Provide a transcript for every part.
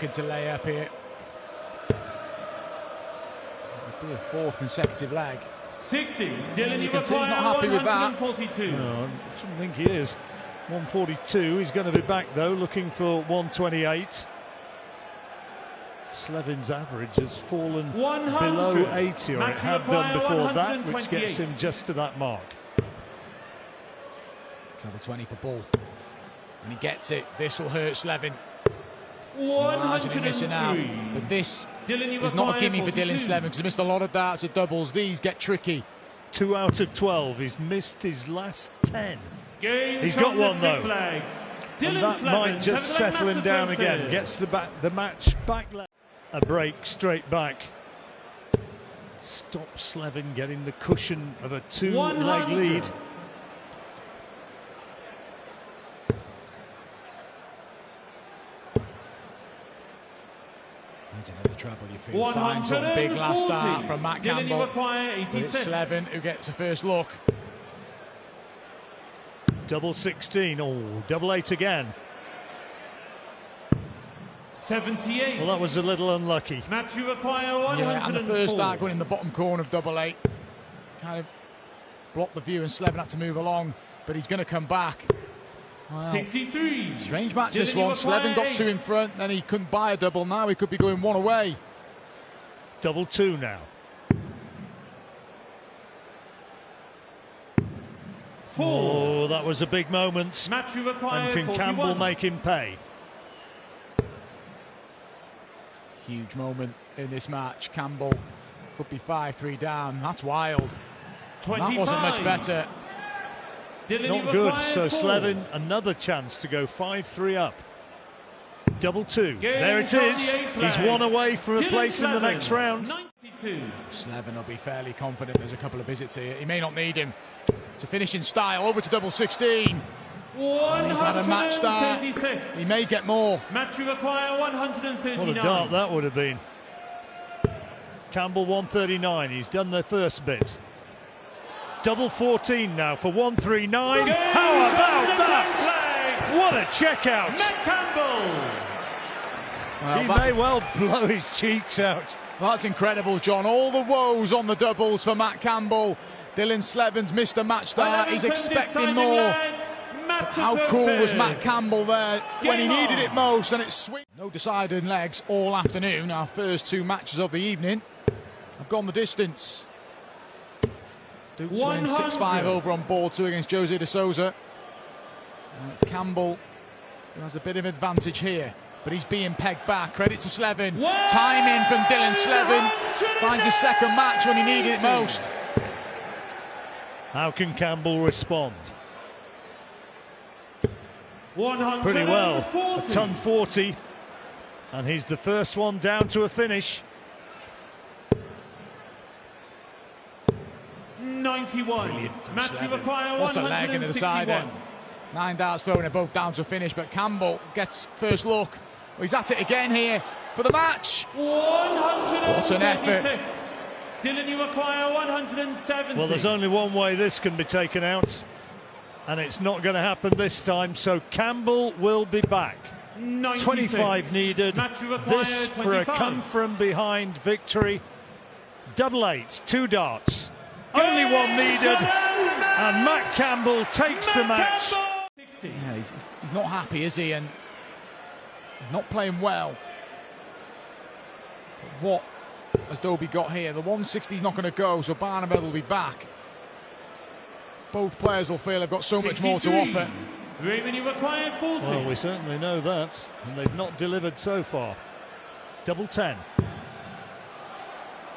looking to lay up here. It'll be a fourth consecutive leg. 60. You can see he's not happy with that. No, I shouldn't think he is. 142. He's going to be back though, looking for 128. Slevin's average has fallen below 80, or it had done before that, which gets him just to that mark. Treble 20 for Bull. And he gets it. This will hurt Slevin. 103. Missing out. But this is not a gimme for Dylan Slevin, because he missed a lot of darts at doubles. These get tricky. 2 out of 12. He's missed his last 10. Games He's got one though. And that might just settle him down again. Gets the match back. A break straight back. Stops Slevin getting the cushion of a 2-leg lead. Needs another treble, you feel. Finds one big last start from Matt Campbell. But it's Slevin who gets the first look. Double 16. Oh, double 8 again. 78. Well, that was a little unlucky. Match you require 104. Yeah, and the first start going in the bottom corner of double 8. Kind of blocked the view, and Slevin had to move along, but he's going to come back. Wow. 63. Strange match this one. Slevin got 2 in front, then he couldn't buy a double. Now he could be going 1 away. Double 2 now. 4. Oh, that was a big moment. Match you require and can 41. Campbell make him pay? Huge moment in this match. Campbell could be 5-3 down. That's wild. 25. That wasn't much better. Not good. So 4. Slevin, another chance to go 5-3 up. Double 2. There it is. He's 1 away from a place in the next round. 92. Slevin will be fairly confident. There's a couple of visits here. He may not need him to finish in style. Over to double 16. He's had a match start. He may get more. Match you require 139. What a dart that would have been. Campbell 139. He's done the first bit. Double 14 now for 139. How about that? What a checkout. Matt Campbell. Well, he may well blow his cheeks out. That's incredible, John. All the woes on the doubles for Matt Campbell. Dylan Slevin's missed a match start. He's expecting more. But how cool was Matt Campbell there when he needed it most, and it's swing. No deciding legs all afternoon. Our first 2 matches of the evening have gone the distance. Dukes win 6-5 over on board 2 against Jose de Souza. And it's Campbell who has a bit of advantage here, but he's being pegged back. Credit to Slevin. Timing from Dylan Slevin. Finds his second match when he needed it most. How can Campbell respond? Pretty well. A ton 40, and he's the first one down to a finish. 91. Match you require 161. What a leg into the side end. 9 darts thrown, they're both down to a finish, but Campbell gets first look. Well, he's at it again here for the match. 126. What an effort. Dylan, you require 170. Well, there's only one way this can be taken out, and it's not going to happen this time, so Campbell will be back. 96. 25 needed. This 25. for a come-from-behind victory. Double 8, 2 darts. Only 1 needed, and Matt Campbell takes the match. Yeah, he's not happy, is he? And he's not playing well. But what has Doby got here? The 160 is not going to go, so Barnavelt will be back. Both players will feel they've got so much more to offer. Raymond, you require 40. Well, we certainly know that, and they've not delivered so far. Double 10.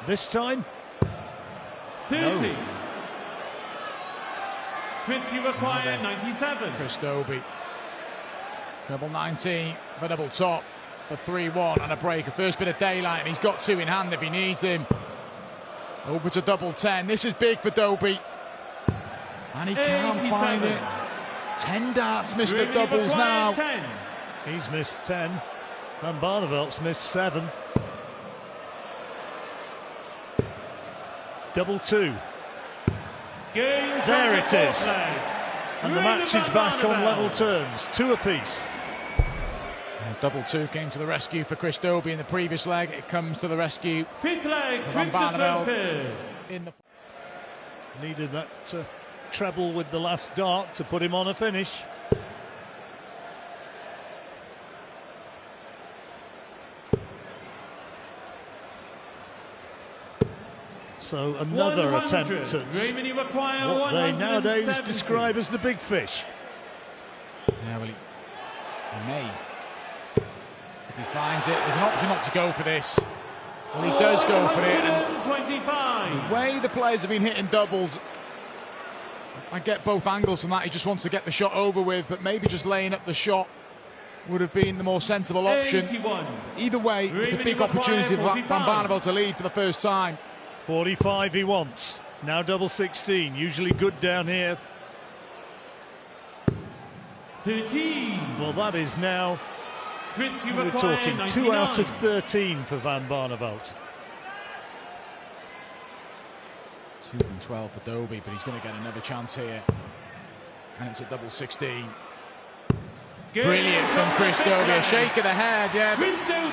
This time, 30. no. Chris, you require 97. Chris Doby. Treble 19 for double top for 3-1 and a break. A first bit of daylight, and he's got 2 in hand if he needs him. Over to double 10. This is big for Doby. And he can't find it. 10 darts missed at doubles now. 10. He's missed 10, and Barnavelt's missed 7. Double 2. There it is. And the match is back on level terms. 2 apiece. Double two came to the rescue for Chris Doby in the previous leg. It comes to the rescue. Fifth leg, Van Barnavelt in the needed that treble with the last dart to put him on a finish. So another attempt at Raymond, what they nowadays describe as the big fish. Yeah, well, he may. If he finds it, there's an option not to go for this. Well, he does go for it. And the way the players have been hitting doubles, I get both angles from that. He just wants to get the shot over with, but maybe just laying up the shot would have been the more sensible option. 81. Either way, it's a big opportunity for Van Barnavelt to lead for the first time. 45 he wants. Now double 16, usually good down here. 13. Well, that is now, we're talking 99. 2 out of 13 for Van Barnavelt. 2 from 12 for Doby, but he's going to get another chance here. And it's a double 16. Brilliant from Chris Doby, a shake of the head, yeah.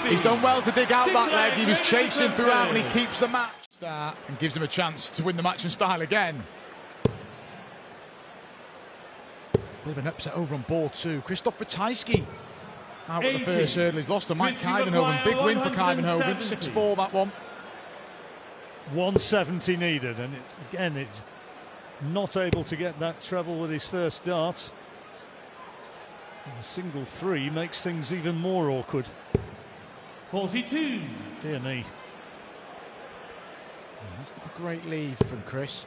He's done well to dig out that leg. He was chasing throughout and he keeps the match. And gives him a chance to win the match in style again. Bit of an upset over on board too. Christoph Ratajski out at the first hurdle. He's lost to Mike Kuyvenhoven. Big win for Kuyvenhoven. 6-4 that one. 170 needed, and it's not able to get that treble with his first dart. A single 3 makes things even more awkward. 42. Dear me. That's a great lead from Chris.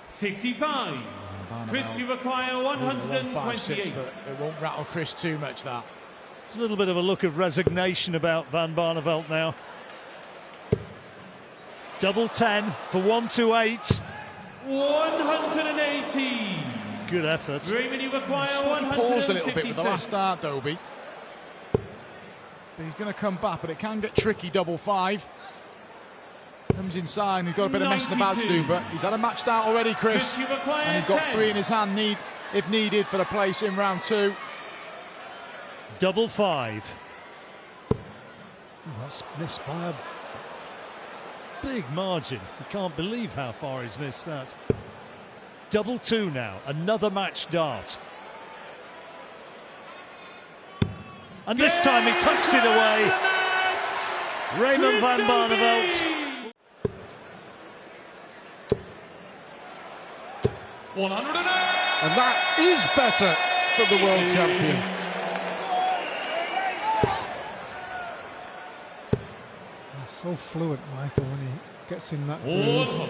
65. Chris, you require 128. But it won't rattle Chris too much, that. There's a little bit of a look of resignation about Van Barnavelt now. Double 10 for 128. 180. Good effort. Raymond, you require 156. Paused a little bit with the last dart, Doby. But he's going to come back, but it can get tricky. Double 5. Comes inside, and he's got a bit of messing about to do, but he's had a match start already, Chris. And he's got 3 in his hand, if needed, for a place in round 2. Double 5. That's missed by a big margin. You can't believe how far he's missed that. Double 2 now, another match dart. And this time he tucks it away. Raymond Van Barnavelt. 108. And that is better for the world champion. He's so fluent, Michael, when he gets in that groove.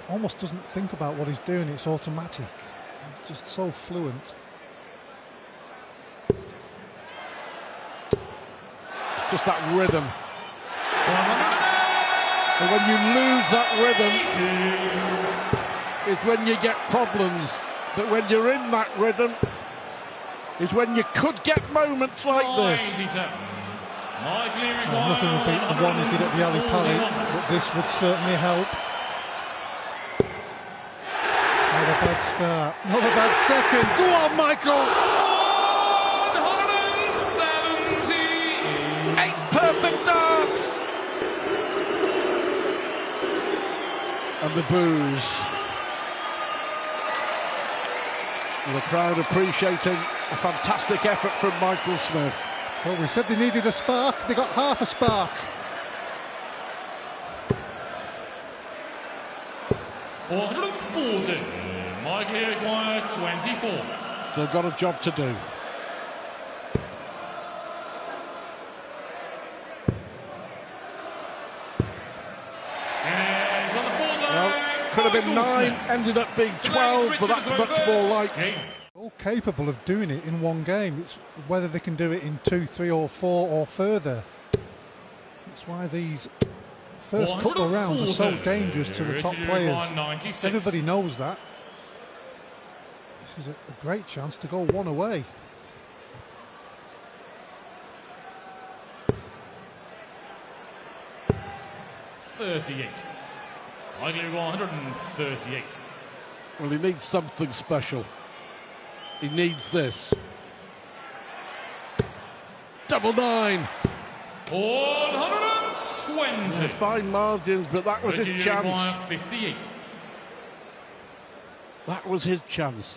Almost doesn't think about what he's doing, it's automatic. He's just so fluent. Just that rhythm. And when you lose that rhythm, is when you get problems. But when you're in that rhythm, is when you could get moments like this. Nothing would beat the one he did at the Ali Pali, but this would certainly help. Not a bad start, not a bad second. Go on, Michael! 8 perfect darts! And the boos. And the crowd appreciating a fantastic effort from Michael Smith. Well, we said they needed a spark, they got half a spark. Michael required 24. Still got a job to do. Could have been 9, ended up being 12, but that's much more like. All capable of doing it in one game. It's whether they can do it in 2, 3 or 4 or further. That's why these first couple of rounds are so dangerous to the top players. Everybody knows that. This is a great chance to go one away. Michael 138. Well, he needs something special. He needs this. Double 9. 120. Fine margins, but that was his Richard chance. require 58. That was his chance.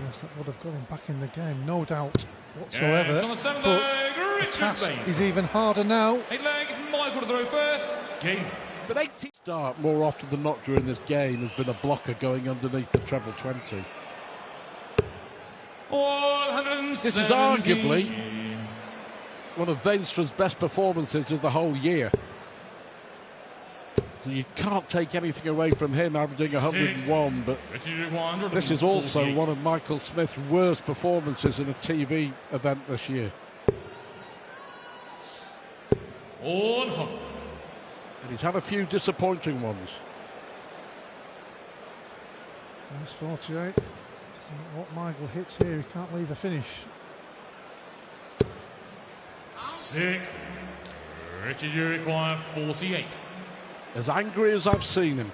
Yes, that would have got him back in the game, no doubt whatsoever. Yes, on the seventh But leg, the Richard task Bates. is even harder now. 8 legs, Michael to throw first. Game. But 18 start more often than not during this game has been a blocker going underneath the treble 20. 117. This is arguably one of Veinstra's best performances of the whole year. So you can't take anything away from him averaging 101, but this is also one of Michael Smith's worst performances in a TV event this year. 100. And he's had a few disappointing ones. That's 48. Doesn't matter what Michael hits here, he can't leave a finish. 6. Richard, you require 48. As angry as I've seen him.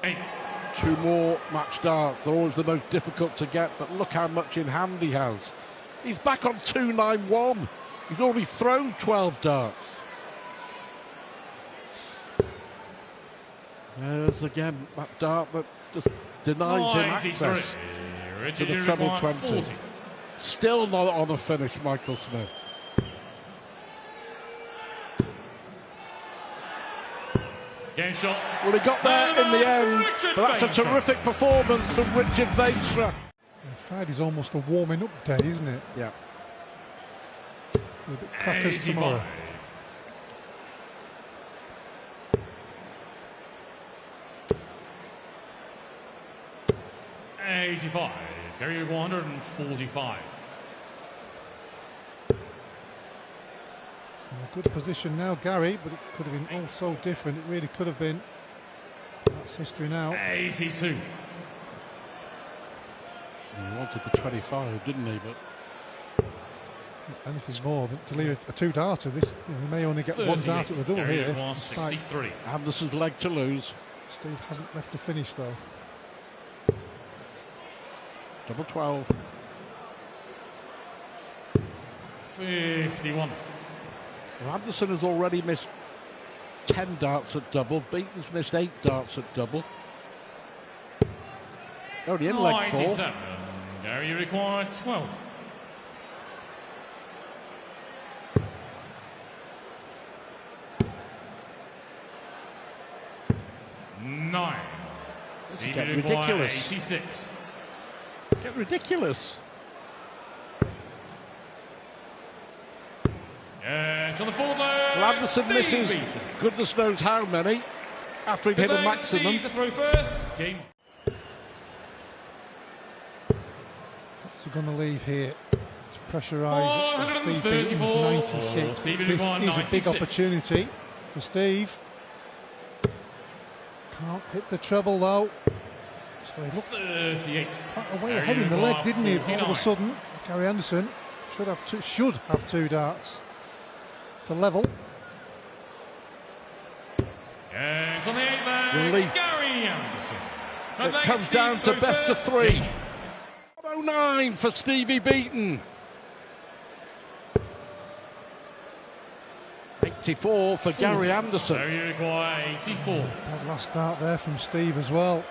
Eight. 2 more match darts. They're always the most difficult to get, but look how much in hand he has. He's back on 291. He's already thrown 12 darts. There's again that dart that just denies him access to the treble 20. 40. Still not on a finish, Michael Smith. Game shot. Well, he got there in the end, but that's a terrific performance from Richard Veenstra. Friday's almost a warming up day, isn't it? Yeah. With the crackers tomorrow. 85. Gary 145. In a good position now, Gary, but it could have been all so different. It really could have been. That's history now. 82. He wanted the 25, didn't he? But anything more than to leave a 2-darter. This, you know, he may only get 1 dart at the double Gary here. 163. Anderson's leg to lose. Steve hasn't left to finish though. Double 12. 51. Well, Anderson has already missed 10 darts at double. Beaton's missed 8 darts at double. Only in leg 4. 97. Gary, you require 12. Nine. This is getting ridiculous. 86. Get ridiculous. It's on the forward leg. Well, Anderson misses Beaton. goodness knows how many after he'd hit a maximum. Steve to throw first. Game. What's he going to leave here? To pressurise Steve Beaton's 134. 96. Steve This is a 96. big opportunity for Steve. Can't hit the treble though. So he looked 38. quite a way ahead in the leg, didn't he? All of a sudden, Gary Anderson should have 2 darts to level. It's on the 8 leg. Relief. Gary Anderson. It comes down to best of 3. 109 for Stevie Beaton. 84 for Gary Anderson. Gary require 84. Bad last start there from Steve as well.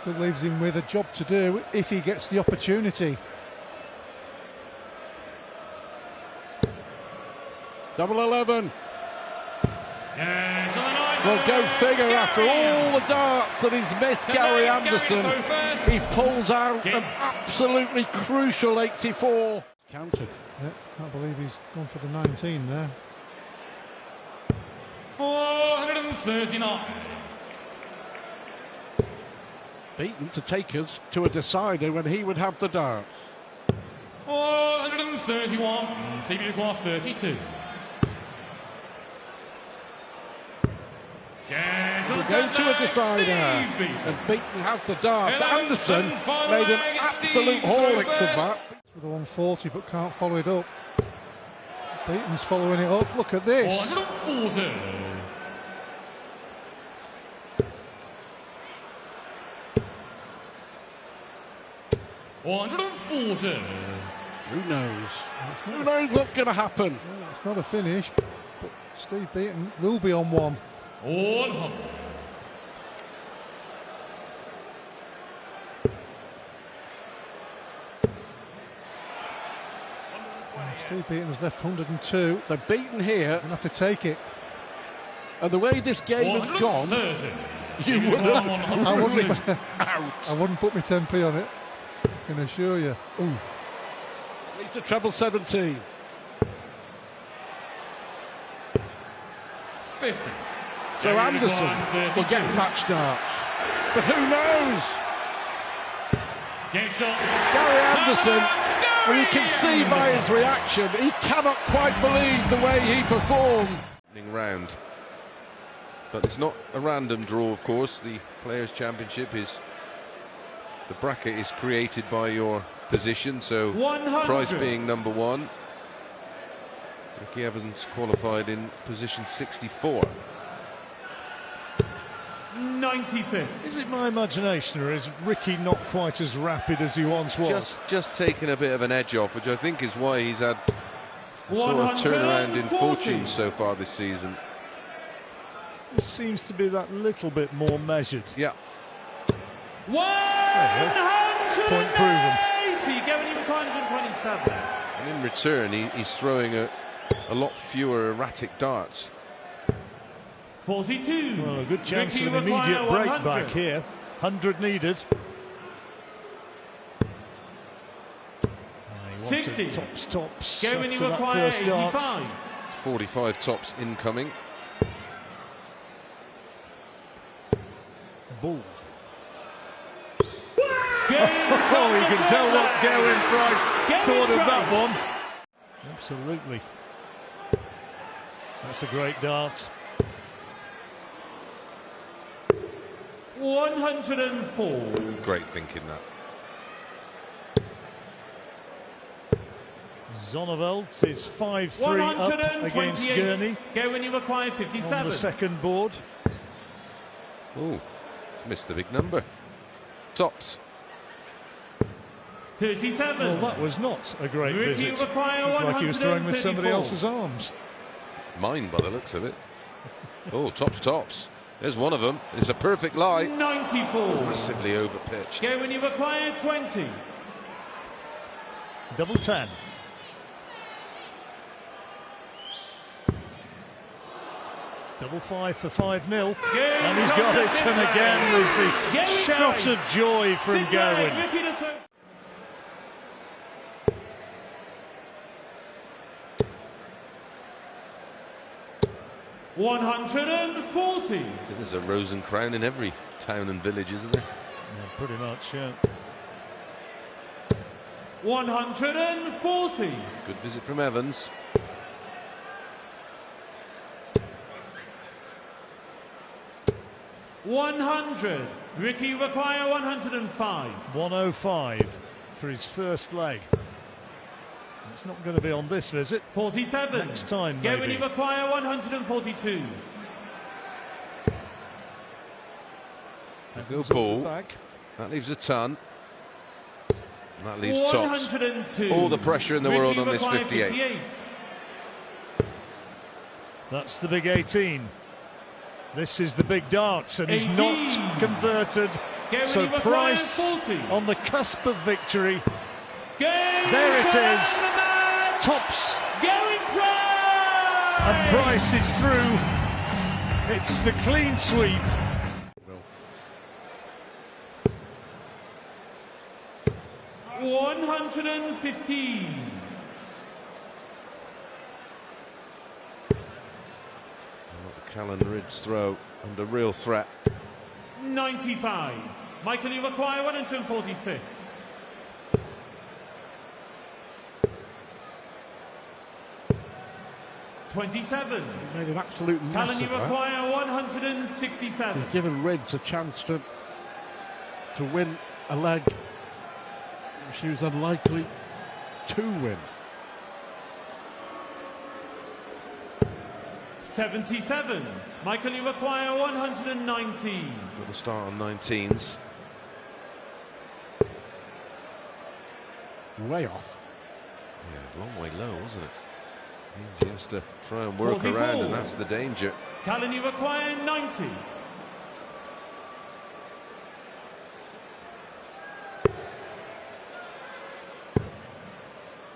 Still leaves him with a job to do if he gets the opportunity. Double 11. It's on the 9 Well, go leg. figure, Gary after all the Anderson. darts that he's missed, 10 Gary legs, Anderson, Gary to throw first. he pulls out Game. an absolutely crucial 84. Counted. Yep, can't believe he's gone for the 19 there. 439. Beaton to take us to a decider when he would have the darts. 431. Stevie require 32. We'll go to a decider. And Beaton has the darts. Anderson made an absolute Horlicks of that. With a 140 but can't follow it up. Beaton's following it up. Look at this. 440. 140. Who knows? Who knows what's going to happen? Well, it's not a finish, but Steve Beaton will be on one. 100. Steve Beaton has left 102. So Beaton here, Gonna have to take it. and the way this game has gone, 130. you would have I ruled wouldn't, it out. I wouldn't put my 10p on it. I can assure you. Ooh. It's a treble 17. 50. So Gerwen Anderson required will 32. get match starts. But who knows? Game shot. Gary Anderson, well, you can see by his reaction, he cannot quite believe the way he performed. Round. But it's not a random draw, of course. The Players' Championship is, the bracket is created by your position, so 100. prize being number 1. Ricky Evans qualified in position 64. 96. Is it my imagination, or is Ricky not quite as rapid as he once was? Just taking a bit of an edge off, which I think is why he's had a sort of turnaround in 140. fortune so far this season. It seems to be that little bit more measured. Yeah. 180. proven. Gerwen required 127. And in return, he's throwing a lot fewer erratic darts. 42. Well, a good chance Ricky of an immediate require break 100. back here. 100 needed. He 60. wanted tops Gerwen after that require first dart. 85. 45 tops incoming. Bull. Game Oh, you can tell what Gerwen Price Gerwen thought of that Price. one. Absolutely. That's a great dart. 104. Great thinking that. Barnavelt is 5-3 up against 128. Gurney Gerwen required on 57. the second board. Oh, missed the big number. Tops. 37. Well, that was not a great Ricky visit. require Looked like he was throwing with somebody 134. else's arms. Mine by the looks of it. Oh, tops. There's one of them. It's a perfect lie. 94. Massively overpitched. Gerwen required 20. Double 10. Double 5 for 5-0. And he's got it. And again, there's the Gerwen shout Price. of joy from Sit down, Gerwen. Ricky the third. $140. There's a rose and crown in every town and village, isn't there? Yeah, pretty much, yeah. 140. Good visit from Evans. $100. Ricky require 105. 105 for his first leg. It's not going to be on this visit. 47. Next time, Gerwen maybe. require 142. Go ball. Back. That leaves a ton. And that leaves tops. 102. All the pressure in the Ricky world on this require 58. That's the big 18. This is the big darts, and he's 18. not converted. Gerwen So require Price 40. on the cusp of victory. Game There it shot is. of the match. Tops, Gerwen Price. and Price is through. It's the clean sweep. 115. The Cullen Ridge throw under real threat. 95. Michael, you require 146. $27. He made an absolute mess Cullen, you of that. require 167. He's given Ridge a chance to win a leg which he was unlikely to win. 77. Michael, you require 119. Got to start on 19s. Way off. Yeah, long way low, wasn't it? Means he has to try and work 44. around, and that's the danger. Cullen, you require 90.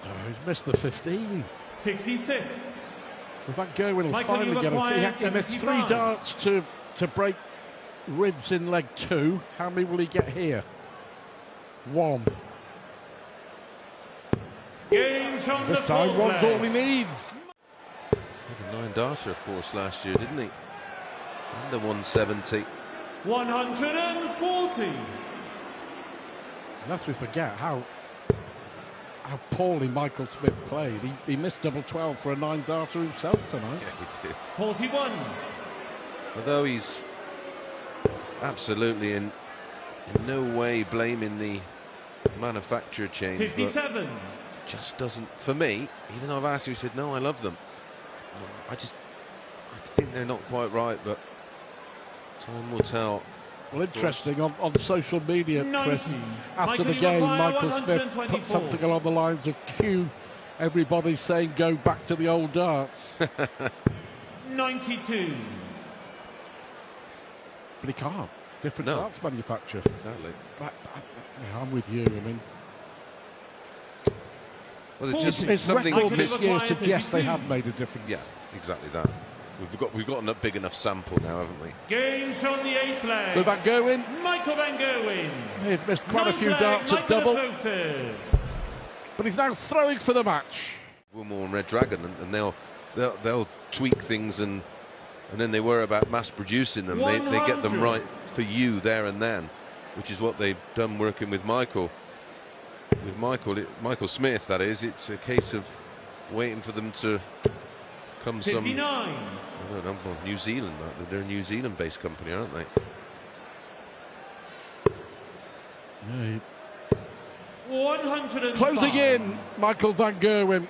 Oh, he's missed the 15. 66. In fact, Gerwen will Michael, finally you get require it. He missed 3 75. darts to break ribs in leg 2. How many will he get here? 1. Games on This the time, full 1's play. all he needs. Had a 9 darter, of course, last year, didn't he? Under 170. 140. Lest we forget how poorly Michael Smith played. He missed double 12 for a 9 darter himself tonight. Yeah, he did. 41. Although he's absolutely in no way blaming the manufacturer change. but 57. just doesn't, for me, even though I've asked you, he said, no, I love them. No, I think they're not quite right, but time will tell. Well, interesting, on social media, Chris, 90. after the Michael, you game, require Michael Smith put 124. something along the lines of cue everybody saying go back to the old darts. 92. But he can't. Different No. darts manufacturer. Exactly. I'm with you. I mean, Well, there's just his something. record Michael, this you year require suggests they 52. have made a difference. Yeah, exactly that. We've got a big enough sample now, haven't we? Games on the 8th leg. So Van Gerwen, Michael Van Gerwen. he'd missed quite a Ninth few leg, darts at Michael double, the first. but he's now throwing for the match. Wilmore and Red Dragon, and they'll tweak things, and then they worry about mass producing them. They get them 100. right for you there and then, which is what they've done working with Michael. With Michael Smith, that is. It's a case of waiting for them to come 59. I don't know, well, New Zealand. They're a New Zealand-based company, aren't they? Yeah, 105. closing in, Michael Van Gerwen.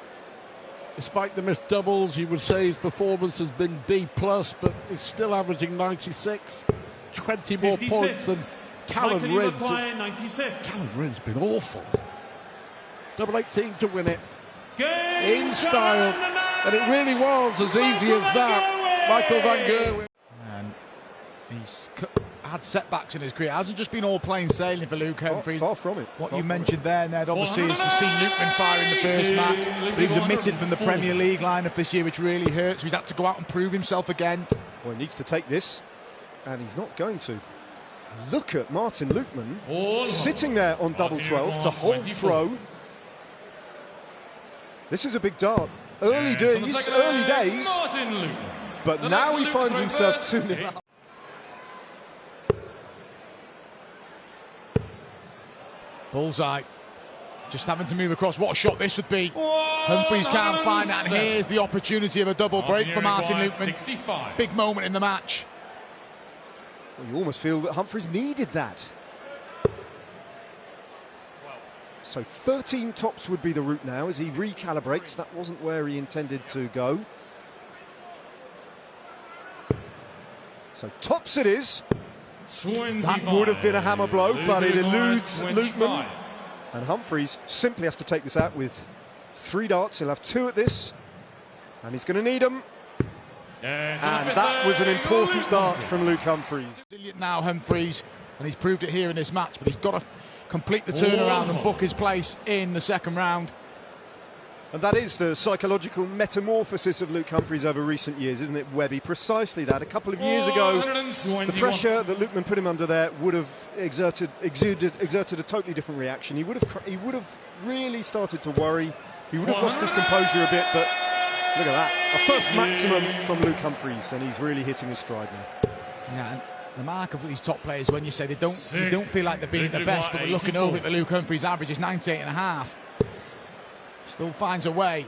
Despite the missed doubles, you would say his performance has been B+, but he's still averaging 96, 20 more 56. points than Callum Michael, you Rydz. require 96. Callum Rydz been awful. Double 18 to win it Game in style, and it really was as easy as that. Michael Van Gerwen. And he's had setbacks in his career. It hasn't just been all plain sailing for Luke Humphrey. Far from it. What Far you from mentioned there, Ned, obviously, is we've seen Lukeman fire in the first match, but he was omitted from the Premier League lineup this year, which really hurts. So he's had to go out and prove himself again. Well, he needs to take this, and he's not going to. Look at Martin Lukeman sitting there on double 12 to hold throw. This is a big dart. Early days, but now he finds himself 2-0 up. Bullseye. Just having to move across. What a shot this would be. Humphreys can't find that, and here's the opportunity of a double break for Martin Lukeman. Big moment in the match. Well, you almost feel that Humphreys needed that. So 13 tops would be the route now as he recalibrates. That wasn't where he intended to go. So tops it is. That would have been a hammer blow, but it eludes Lukeman. And Humphreys simply has to take this out with 3 darts. He'll have 2 at this, and he's going to need them. And that was an important dart from Luke Humphreys. Brilliant now, Humphreys, and he's proved it here in this match, but he's got to complete the turnaround and book his place in the second round. And that is the psychological metamorphosis of Luke Humphreys over recent years, isn't it, Webby? Precisely that. A couple of years ago, the pressure that Lukeman put him under there would have exerted a totally different reaction. He would have really started to worry. He would have lost his composure a bit, but look at that. A first maximum from Luke Humphreys, and he's really hitting his stride now. Yeah, and the mark of these top players, when you say they don't feel like they're being at their best, but we're looking over at the Luke Humphreys average is 98.5. Still finds a way.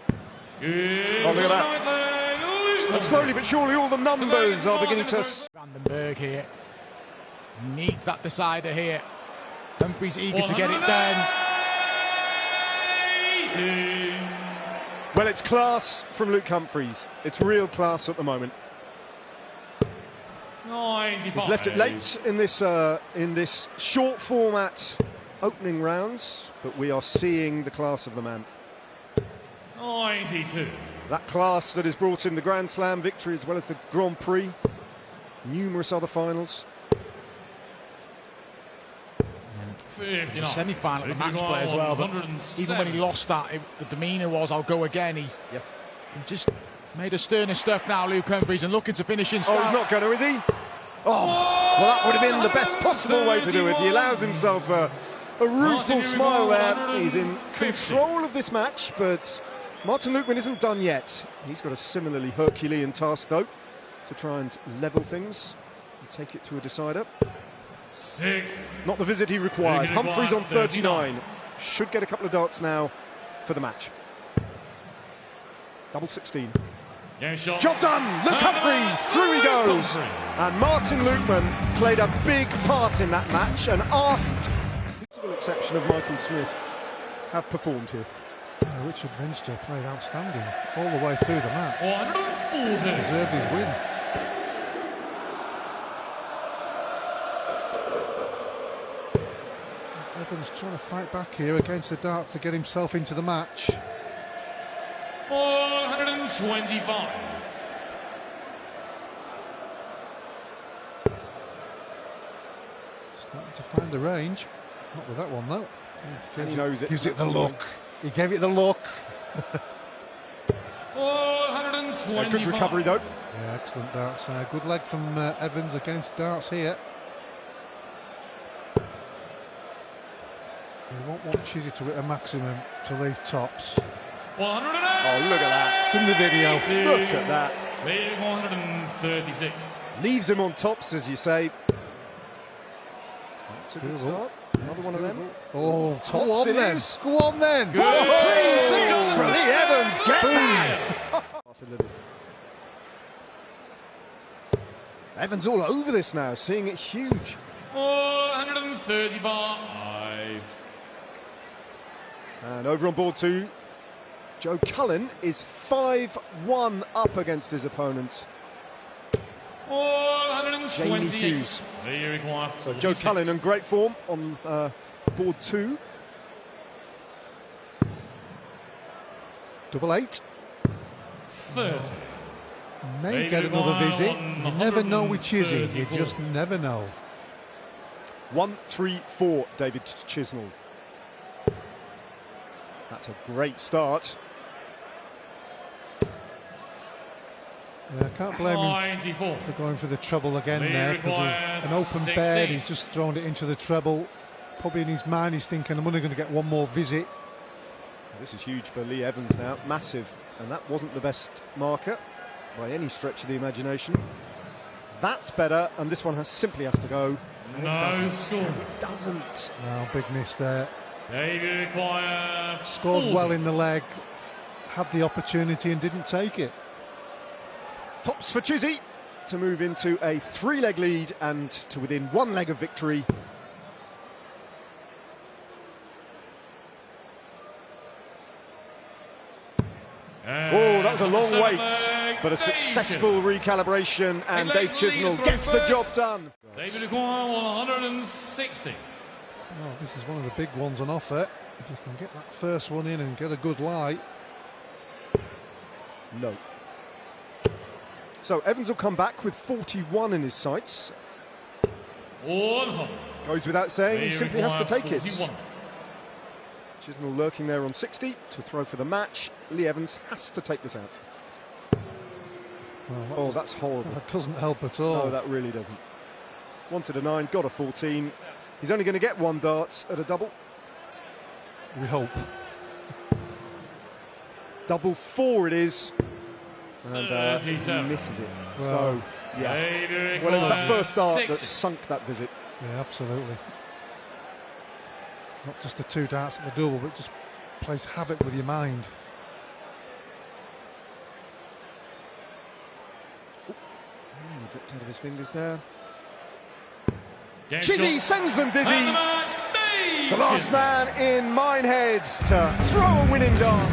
Oh, look at that. And slowly but surely all the numbers are beginning to... Bergh here. Needs that decider here. Humphreys eager to get it done. Well, it's class from Luke Humphreys. It's real class at the moment. He's left it late in this short format opening rounds, but we are seeing the class of the man. 92. That class that has brought him the Grand Slam victory as well as the Grand Prix, numerous other finals. It was a semi-final at the match play as well, but even when he lost that, the demeanour was, I'll go again. He just made a sterner step now, Luke Humphreys, and looking to finish in style. Oh, he's not going to, is he? Oh, well, that would have been the best possible way to do it. He allows himself a rueful smile there. He's in control of this match, but Martin Lukeman isn't done yet. He's got a similarly Herculean task, though, to try and level things and take it to a decider. 6. Not the visit he required. Humphrey's on 39. Should get a couple of darts now for the match. Double 16. Job done! Luke Humphreys, through he goes. And Martin Lukeman played a big part in that match and asked, with the exception of Michael Smith, have performed here. Richard Venster played outstanding all the way through the match. 140. Deserved his win. Evans trying to fight back here against the darts to get himself into the match. 125. Starting to find the range. Not with that one though. He knows it. Gives it the look. He gave it the look. 125. Good recovery though. Yeah, excellent darts. Good leg from Evans against darts here. They won't want Chizzy to hit a maximum to leave tops. 108. Oh, look at that. It's in the video. Look at that. 136. Leaves him on tops, as you say. That's a good start. Another one of them. Oh, Tops go on it then. is. Go on then. 136 for Lee Evans. Get that. Evans all over this now, seeing it huge. 135. And over on board two, Joe Cullen is 5-1 up against his opponent, Jamie 128. Hughes. They require So Joe Cullen in great form on board two. Double 8. 30. May get another visit. You never know with Chizzy. You just never know. 1-3-4, David Chisnell. That's a great start. Yeah, I can't blame him 94. for going for the treble again They there, because require an open 16. bed, he's just thrown it into the treble. Probably in his mind he's thinking, I'm only going to get one more visit. This is huge for Lee Evans now, massive, and that wasn't the best marker by any stretch of the imagination. That's better, and this one simply has to go. And No it doesn't. score. And it doesn't. Oh, big miss there. They require Scored 40. well in the leg, had the opportunity and didn't take it. Tops for Chizzy to move into a 3-leg lead and to within 1 leg of victory. Oh, that was a long wait, but a successful recalibration, and Dave Chisnell gets the job done. David require 160. Oh, this is one of the big ones on offer. If you can get that first one in and get a good lie. No. So Evans will come back with 41 in his sights. 100. Goes without saying, he They simply has to require take it. 41. Chisnell lurking there on 60 to throw for the match. Lee Evans has to take this out. Well, Oh, that's horrible. that doesn't help at all. No, that really doesn't. Wanted a 9, got a 14. He's only going to get 1 dart at a double. We hope. Double 4 it is. And he 37. misses it. Well, So, yeah. David Well, it was that require first dart 60. that sunk that visit. Yeah, absolutely. Not just the 2 darts at the double, but just plays havoc with your mind. Dipped out of his fingers there. Game Chizzy shot. sends them And dizzy. the match, The last man in Mineheads to throw a winning dart.